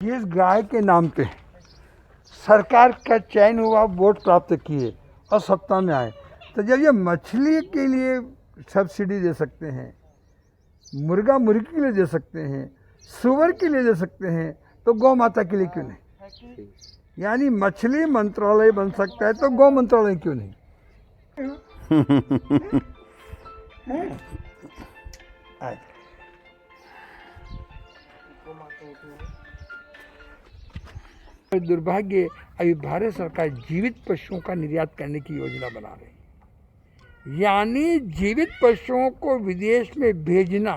जिस गाय के नाम पे सरकार का चयन हुआ, वोट प्राप्त किए और सत्ता में आए, तो जब ये मछली के लिए सब्सिडी दे सकते हैं, मुर्गा मुर्गी के लिए दे सकते हैं, सुअर के लिए दे सकते हैं, तो गौ माता के लिए क्यों नहीं? यानी मछली मंत्रालय बन सकता है तो गौ मंत्रालय क्यों नहीं? दुर्भाग्य, अभी भारत सरकार जीवित पशुओं का निर्यात करने की योजना बना रही है। यानी जीवित पशुओं को विदेश में भेजना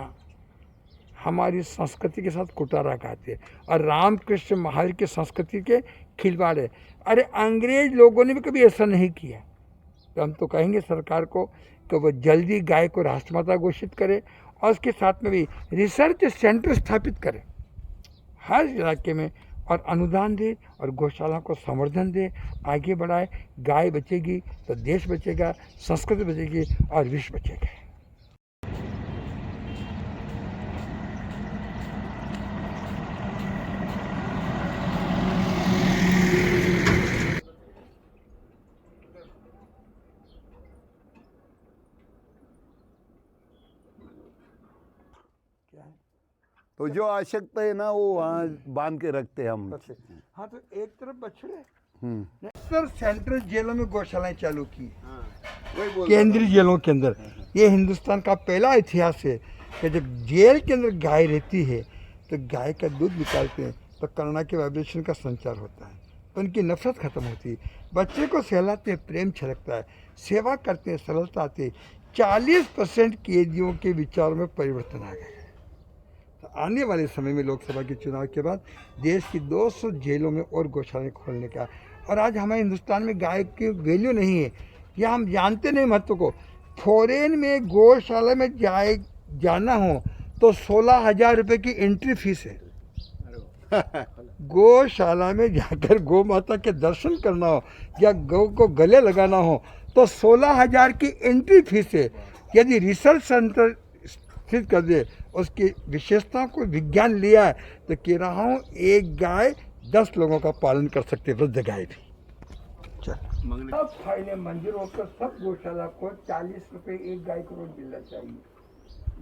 हमारी संस्कृति के साथ कुटारा खाते हैं और रामकृष्ण महावीर की संस्कृति के खिलवाड़ है। अरे अंग्रेज लोगों ने भी कभी ऐसा नहीं किया। तो हम तो कहेंगे सरकार को कि वो जल्दी गाय को राष्ट्रमाता घोषित करे और उसके साथ में भी रिसर्च सेंटर स्थापित करे हर इलाके में, और अनुदान दे और गौशाला को संवर्धन दे, आगे बढ़ाए। गाय बचेगी तो देश बचेगा, संस्कृति बचेगी और विश्व बचेगा। तो जो आवश्यकता है ना वो वहाँ बांध के रखते हैं हम। हाँ, तो एक तरफ बछड़े, सर सेंट्रल जेलों में गौशालाएं चालू की, केंद्रीय जेलों के अंदर। ये हिंदुस्तान का पहला इतिहास है कि जब जेल के अंदर गाय रहती है तो गाय का दूध निकालते हैं तो करुणा के वाइब्रेशन का संचार होता है, तो उनकी नफरत खत्म होती है। बच्चे को सहलाते हैं, प्रेम छलकता है, सेवा करते हैं, सरलता आती है। 40% कैदियों के विचारों में परिवर्तन आ गया। आने वाले समय में लोकसभा के चुनाव के बाद देश की 200 जेलों में और गौशालाएं खोलने का, और आज हमारे हिंदुस्तान में गाय की वैल्यू नहीं है, या हम जानते नहीं महत्व को। फॉरेन में गौशाला में जाना हो तो 16,000 रुपये की एंट्री फीस है। गौशाला में जाकर गौ माता के दर्शन करना हो या गौ को गले लगाना हो तो 16,000 की एंट्री फीस है। यदि रिसर्च सेंटर स्थित कर दे, उसकी विशेषताओं को विज्ञान लिया है, तो कह रहा हूँ एक गाय 10 लोगों का पालन कर सकते हैं, वृद्ध गाय भी। सब फायदे मंजूर होकर सब गौशाला को 40 रुपए एक गाय को रोज मिलना चाहिए।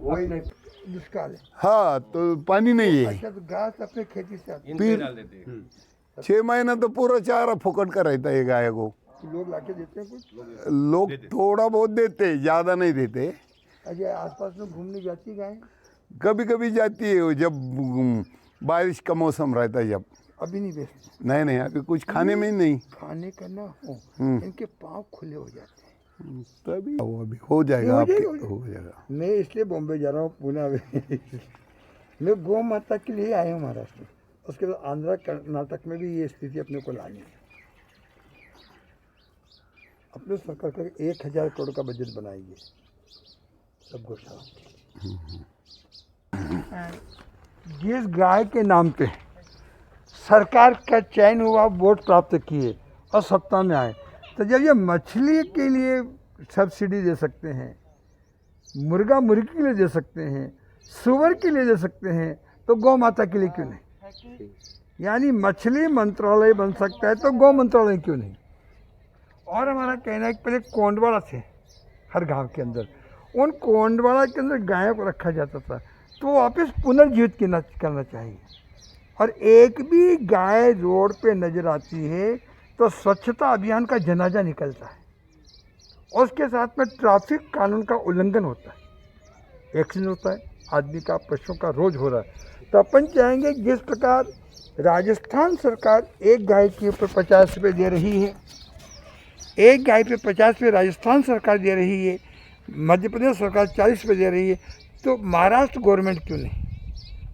वही नहीं दुष्काल है। हाँ, तो पानी नहीं है। अच्छा, तो घास अपने खेती से आती है। फिर 6 महीना तो पूरा चारा फुकट का रहता है गाय को। लोग लाके देते हैं कुछ? लोग थोड़ा बहुत देते, ज्यादा नहीं देते। अच्छा, आसपास में घूमने जाती गाय? कभी कभी जाती है जब बारिश का मौसम रहता है। जब अभी नहीं बेचते? नहीं, अभी कुछ खाने में नहीं। खाने का ना हो, इनके पाँव खुले हो जाते हैं, तभी वो अभी हो जाएगा, हो जाएगा। मैं इसलिए बॉम्बे जा रहा हूँ, पुणे में। मैं गौ माता के लिए आया हूँ महाराष्ट्र, उसके बाद आंध्र कर्नाटक में भी ये स्थिति अपने को लानी है। अपने सरकार का 1000 करोड़ का बजट बनाइए सब गौशाला। जिस गाय के नाम पे सरकार का चयन हुआ, वोट प्राप्त किए और सत्ता में आए, तो जब ये मछली के लिए सब्सिडी दे सकते हैं, मुर्गा मुर्गी के लिए दे सकते हैं, सुअर के लिए दे सकते हैं, तो गौ माता के लिए क्यों नहीं? यानी मछली मंत्रालय बन सकता है तो गौ मंत्रालय क्यों नहीं? और हमारा कहना है कि पहले कोंडवाड़ा थे हर गांव के अंदर, उन कोंडवाड़ा के अंदर गायों को रखा जाता था, तो वापस पुनर्जीवित करना चाहिए। और एक भी गाय रोड पे नजर आती है तो स्वच्छता अभियान का जनाजा निकलता है, और उसके साथ में ट्रैफिक कानून का उल्लंघन होता है, एक्सीडेंट होता है, आदमी का पशुओं का रोज हो रहा है। तो अपन चाहेंगे जिस प्रकार राजस्थान सरकार एक गाय के ऊपर 50 रुपये दे रही है, एक गाय पे 50 रुपये राजस्थान सरकार दे रही है, मध्य प्रदेश सरकार 40 रुपये दे रही है, तो महाराष्ट्र गवर्नमेंट क्यों नहीं?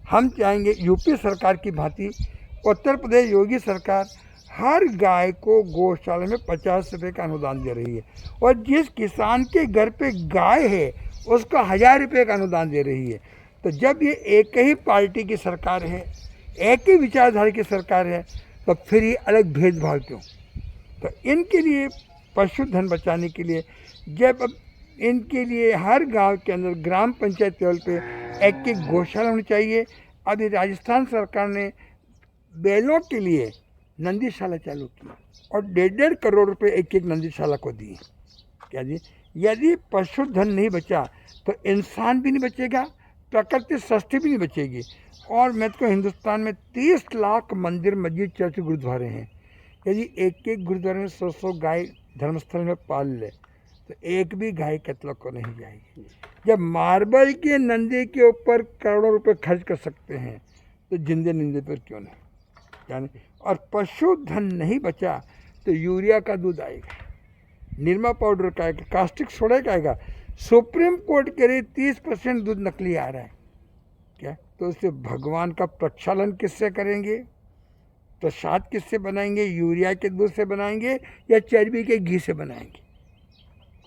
हम चाहेंगे यूपी सरकार की भांति उत्तर प्रदेश योगी सरकार हर गाय को गौशाला में 50 रुपये का अनुदान दे रही है, और जिस किसान के घर पे गाय है उसको 1000 रुपये का अनुदान दे रही है। तो जब ये एक ही पार्टी की सरकार है, एक ही विचारधारा की सरकार है, तो फिर ये अलग भेदभाव क्यों? तो इनके लिए पशुधन बचाने के लिए जब इनके लिए हर गांव के अंदर ग्राम पंचायत लेवल पे एक गौशाला होनी चाहिए। अभी राजस्थान सरकार ने बैलों के लिए नंदीशाला चालू की और 1.5 करोड़ रुपए एक एक नंदीशाला को दिए। क्या जी? यदि पशुधन नहीं बचा तो इंसान भी नहीं बचेगा, प्रकृति सृष्टि भी नहीं बचेगी। और मैं तो हिंदुस्तान में 30 लाख मंदिर, मस्जिद, चर्च, गुरुद्वारे हैं। यदि एक एक गुरुद्वारे में 100 गाय धर्मस्थल में पाल ले तो एक भी गाय कत्ल को नहीं जाएगी। जब मार्बल के नंदी के ऊपर करोड़ों रुपए खर्च कर सकते हैं तो जिंदे निंदे पर क्यों नहीं, यानी। और पशुधन नहीं बचा तो यूरिया का दूध आएगा, निरमा पाउडर का आएगा, कास्टिक सोडा का आएगा। सुप्रीम कोर्ट कह रही 30% दूध नकली आ रहा है। क्या? तो उससे भगवान का प्रक्षालन किससे करेंगे? प्रसाद किससे बनाएंगे? यूरिया के दूध से बनाएंगे या चर्बी के घी से बनाएंगे?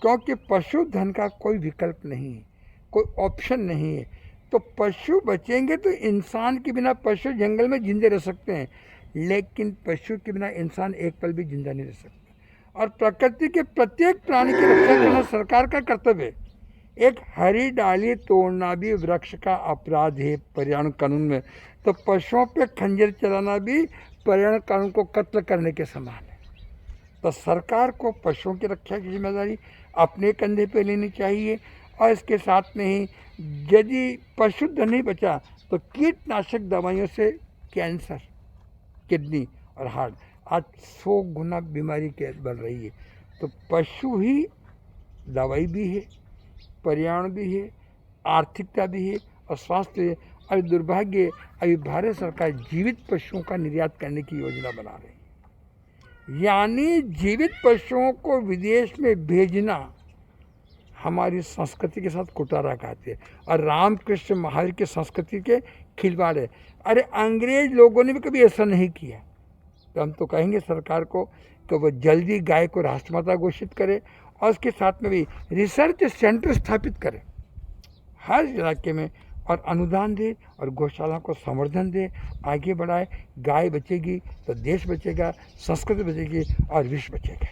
क्योंकि पशुधन का कोई विकल्प नहीं है, कोई ऑप्शन नहीं है। तो पशु बचेंगे तो इंसान के बिना पशु जंगल में जिंदे रह सकते हैं, लेकिन पशु के बिना इंसान एक पल भी जिंदा नहीं रह सकता। और प्रकृति के प्रत्येक प्राणी की रक्षा करना सरकार का कर्तव्य है। एक हरी डाली तोड़ना भी वृक्ष का अपराध है पर्यावरण कानून में, तो पशुओं पे खंजर चलाना भी पर्यावरण कानून को कत्ल करने के समान है। तो सरकार को पशुओं की रक्षा की जिम्मेदारी अपने कंधे पे लेनी चाहिए। और इसके साथ में ही यदि पशुधन नहीं बचा तो कीटनाशक दवाइयों से कैंसर, किडनी और हार्ट आज 100 गुना बीमारी के बढ़ रही है। तो पशु ही दवाई भी है, पर्यावरण भी है, आर्थिकता भी है और स्वास्थ्य है। और दुर्भाग्य अभी भारत सरकार जीवित पशुओं का निर्यात करने की योजना बना रही है, यानी जीवित पशुओं को विदेश में भेजना हमारी संस्कृति के साथ कुटारा खाते हैं और रामकृष्ण महावीर की संस्कृति के खिलवाड़ है। अरे अंग्रेज लोगों ने भी कभी ऐसा नहीं किया। तो हम तो कहेंगे सरकार को कि वो जल्दी गाय को राष्ट्रमाता घोषित करे और उसके साथ में भी रिसर्च सेंटर स्थापित करे हर इलाके में, और अनुदान दे और गौशाला को संवर्धन दे, आगे बढ़ाए। गाय बचेगी तो देश बचेगा, संस्कृति बचेगी और विश्व बचेगा।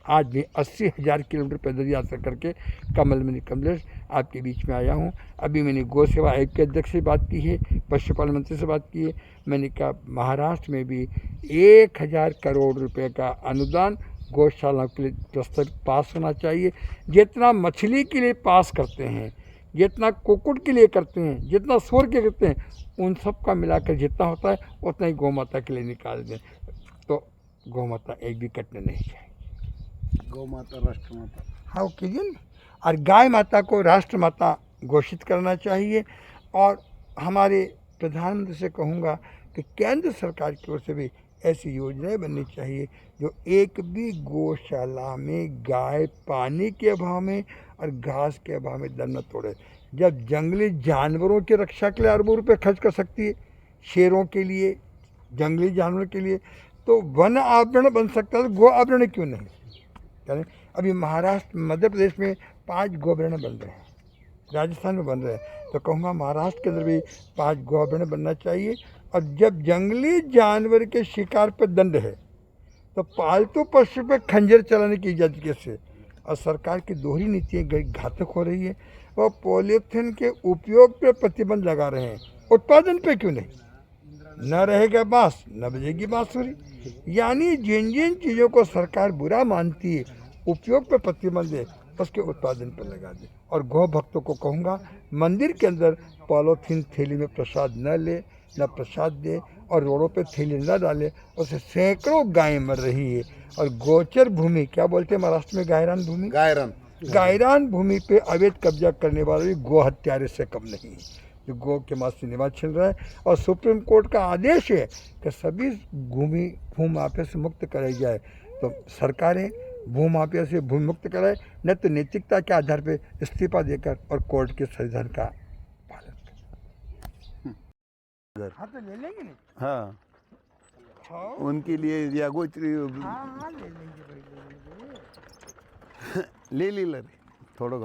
आज भी 80,000 किलोमीटर पैदल यात्रा करके कमलेश आपके बीच में आया हूँ। अभी मैंने गौ सेवा आयोग के अध्यक्ष से बात की है, पशुपालन मंत्री से बात की है। मैंने कहा महाराष्ट्र में भी 1,000 करोड़ रुपए का अनुदान गौशाला के लिए प्रस्ताव पास होना चाहिए। जितना मछली के लिए पास करते हैं, जितना कुक्कुट के लिए करते हैं, जितना सूअर के करते हैं, उन सब का मिलाकर जितना होता है उतना ही गौ माता के लिए निकाल दें। तो गौ माता एक भी कटने नहीं चाहिए। गौ माता राष्ट्र माता, हाँ कीजिए ना। और गाय माता को राष्ट्र माता घोषित करना चाहिए। और हमारे प्रधानमंत्री से कहूँगा कि केंद्र सरकार की ओर से भी ऐसी योजनाएं बननी चाहिए जो एक भी गौशाला में गाय पानी के अभाव में और घास के अभाव में दम न तोड़े। जब जंगली जानवरों की रक्षा के लिए अरबों रुपये खर्च कर सकती है, शेरों के लिए, जंगली जानवरों के लिए, तो वन आवरण बन सकता है, तो गो आवरण क्यों नहीं? यानी अभी महाराष्ट्र, मध्य प्रदेश में 5 गौवर्ण बन रहे हैं, राजस्थान में बन रहे हैं। तो कहूँगा महाराष्ट्र के अंदर भी 5 गौवर्ण बनना चाहिए। और जब जंगली जानवर के शिकार पर दंड है तो पालतू पशु पर खंजर चलाने की इजाज़त कैसे? और सरकार की दोहरी नीतियाँ घातक हो रही है। वो पॉलीथीन के उपयोग पर प्रतिबंध लगा रहे हैं, उत्पादन पे क्यों नहीं? न रहेगा बांस न बजेगी बांसुरी। यानी जिन जिन चीज़ों को सरकार बुरा मानती है उपयोग पर प्रतिबंध है, उसके उत्पादन पर लगा दे। और गौ भक्तों को कहूँगा मंदिर के अंदर पॉलीथीन थैली में प्रसाद न ले, न प्रसाद दे, और रोडों पे थैली न डाले। उससे सैकड़ों गायें मर रही है। और गोचर भूमि, क्या बोलते हैं महाराष्ट्र में, गायरान भूमि, गायरान भूमि पे अवैध कब्जा करने वाले भी गो हत्यारे से कम नहीं है, जो गौ के मांस से निवास छिन रहा है। और सुप्रीम कोर्ट का आदेश है कि सभी भूमाफिया से मुक्त कराई जाए। तो सरकारें भूमाफिया से भूमि मुक्त कराए, न तो नैतिकता के आधार पर इस्तीफा देकर और कोर्ट के संविधान का पालन करें। हाँ तो ले लेंगे नहीं? हाँ उनके लिए या गोचरी हाँ ले लेंगे भाई, ले ली थोड़ा